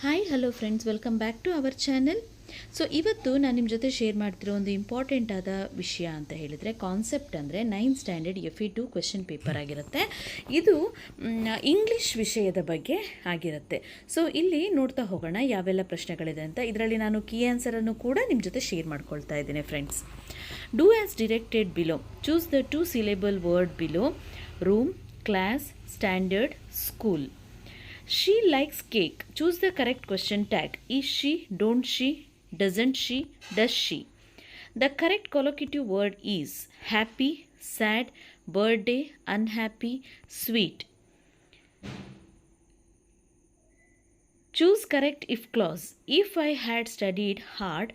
Hi hello friends, welcome back to our channel. So ಇವತ್ತು ನಾನು ನಿಮ್ಮ ಜೊತೆ ಶೇರ್ ಮಾಡ್ತಿರೋ ಒಂದು ಇಂಪಾರ್ಟೆಂಟ್ ಆದ ವಿಷಯ ಅಂತ ಹೇಳಿದರೆ ಕಾನ್ಸೆಪ್ಟ್ ಅಂದರೆ 9th standard FE2 question paper ಆಗಿರುತ್ತೆ. ಇದು ಇಂಗ್ಲೀಷ್ ವಿಷಯದ ಬಗ್ಗೆ ಆಗಿರುತ್ತೆ. ಸೊ ಇಲ್ಲಿ ನೋಡ್ತಾ ಹೋಗೋಣ ಯಾವೆಲ್ಲ ಪ್ರಶ್ನೆಗಳಿದೆ ಅಂತ. ಇದರಲ್ಲಿ ನಾನು ಕೀ ಆನ್ಸರನ್ನು ಕೂಡ ನಿಮ್ಮ ಜೊತೆ ಶೇರ್ ಮಾಡ್ಕೊಳ್ತಾ ಇದ್ದೀನಿ friends. Do as directed below. Choose the 2 syllable word below. Room, class, standard, school. She likes cake. Choose the correct question tag. Is she, don't she, doesn't she, does she? The correct collocative word is happy, sad, birthday, unhappy, sweet. Choose correct if clause. If I had studied hard,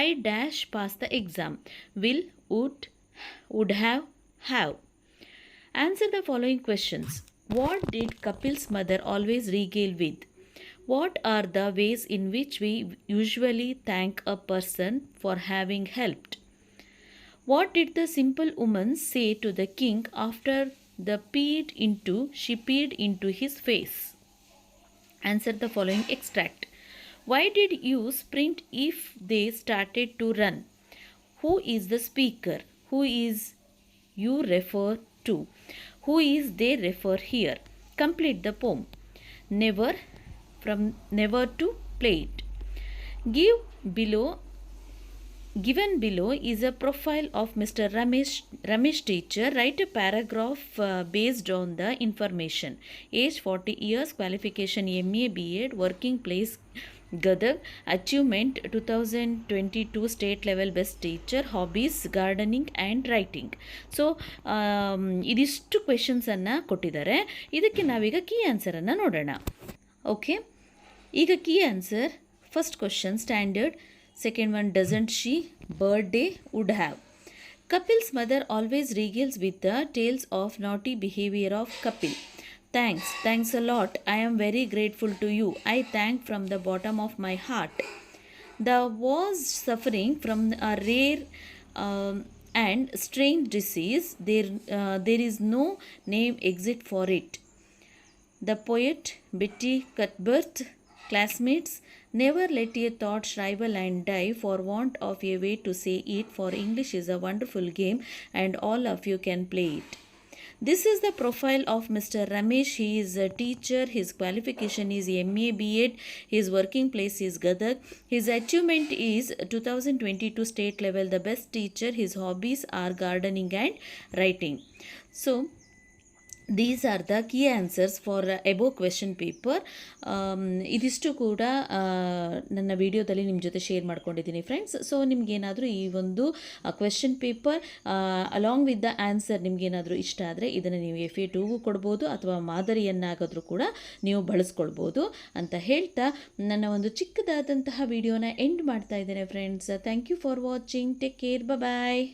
I dash pass the exam. Will, would have. Answer the following questions. What did Kapil's mother always regale with? What are the ways in which we usually thank a person for having helped? What did the simple woman say to the king after she peered into his face? Answer the following extract. Why did you sprint if they started to run? Who is the speaker? Who is you refer to? Who is they refer here? Complete the poem. Never, from never to plate. Given below is a profile of Mr. Ramesh teacher. Write a paragraph based on the information. Age 40 years, qualification MA B.Ed, working place Gadag, achievement 2022 state level best teacher, hobbies gardening and writing. So ಇದಿಷ್ಟು ಕ್ವೆಶನ್ಸನ್ನು ಕೊಟ್ಟಿದ್ದಾರೆ. ಇದಕ್ಕೆ ನಾವೀಗ key ಆನ್ಸರನ್ನು ನೋಡೋಣ. Okay, ಈಗ key answer. First question standard, second one doesn't she, birthday, would have. Kapil's mother always regales with the tales of naughty behavior of Kapil. Thanks a lot. I am very grateful to you. I thank from the bottom of my heart. The was suffering from a rare and strange disease. There is no name exit for it. The poet Betty Cuthbert. Classmates, never let a thought shrivel and die for want of a way to say it, for English is a wonderful game and all of you can play it. This is the profile of Mr. Ramesh. He is a teacher. His qualification is MA B.Ed. His working place is Gadag. His achievement is 2022 state level the best teacher. His hobbies are gardening and writing. So these are the key answers for above question paper. ಇದಿಷ್ಟು ಕೂಡ ನನ್ನ ವಿಡಿಯೋದಲ್ಲಿ ನಿಮ್ಮ ಜೊತೆ share ಮಾಡ್ಕೊಂಡಿದ್ದೀನಿ friends. So ನಿಮಗೇನಾದರೂ ಈ ಒಂದು question paper along with the answer ನಿಮಗೇನಾದರೂ ಇಷ್ಟ ಆದರೆ ಇದನ್ನು ನೀವು FE2ಗೂ ಕೊಡ್ಬೋದು ಅಥವಾ ಮಾದರಿಯನ್ನಾಗಾದರೂ ಕೂಡ ನೀವು ಬಳಸ್ಕೊಳ್ಬೋದು ಅಂತ ಹೇಳ್ತಾ ನನ್ನ ಒಂದು ಚಿಕ್ಕದಾದಂತಹ ವಿಡಿಯೋನ ಎಂಡ್ ಮಾಡ್ತಾ ಇದ್ದೇನೆ friends. Thank you for watching. Take care. Bye.